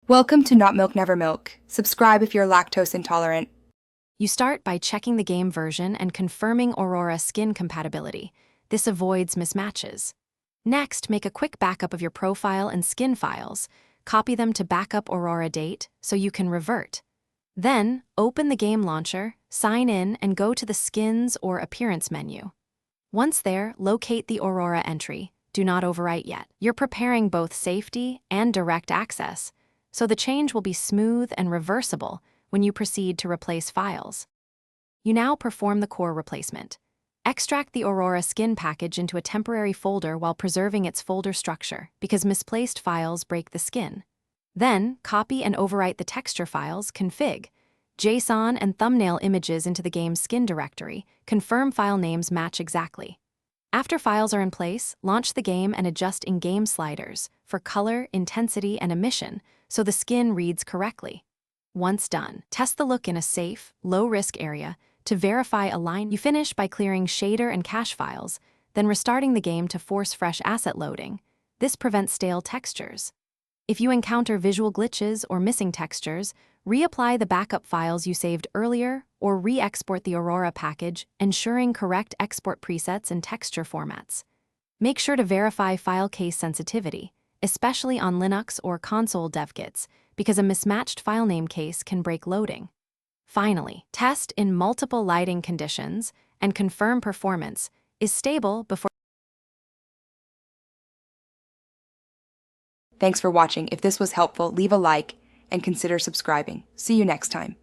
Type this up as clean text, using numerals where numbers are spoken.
Welcome to Not Milk Never Milk. Subscribe if you're lactose intolerant. You start by checking the game version and confirming Aurora Skin compatibility. This avoids mismatches. Next, make a quick backup of your profile and skin files. Copy them to backup Aurora date so you can revert. Then, open the game launcher, sign in, and go to the Skins or Appearance menu. Once there, locate the Aurora entry. Do not overwrite yet. You're preparing both safety and direct access, so the change will be smooth and reversible when you proceed to replace files. You now perform the core replacement. Extract the Aurora Skin package into a temporary folder while preserving its folder structure, because misplaced files break the skin. Then, copy and overwrite the texture files, config, JSON and thumbnail images into the game's skin directory. Confirm file names match exactly. After files are in place, launch the game and adjust in-game sliders for color, intensity, and emission so the skin reads correctly. Once done, test the look in a safe, low-risk area to verify alignment. You finish by clearing shader and cache files, then restarting the game to force fresh asset loading. This prevents stale textures. If you encounter visual glitches or missing textures, reapply the backup files you saved earlier or re-export the Aurora package, ensuring correct export presets and texture formats. Make sure to verify file case sensitivity, especially on Linux or console dev kits, because a mismatched file name case can break loading. Finally, test in multiple lighting conditions and confirm performance is stable before. Thanks for watching. If this was helpful, leave a like and consider subscribing. See you next time.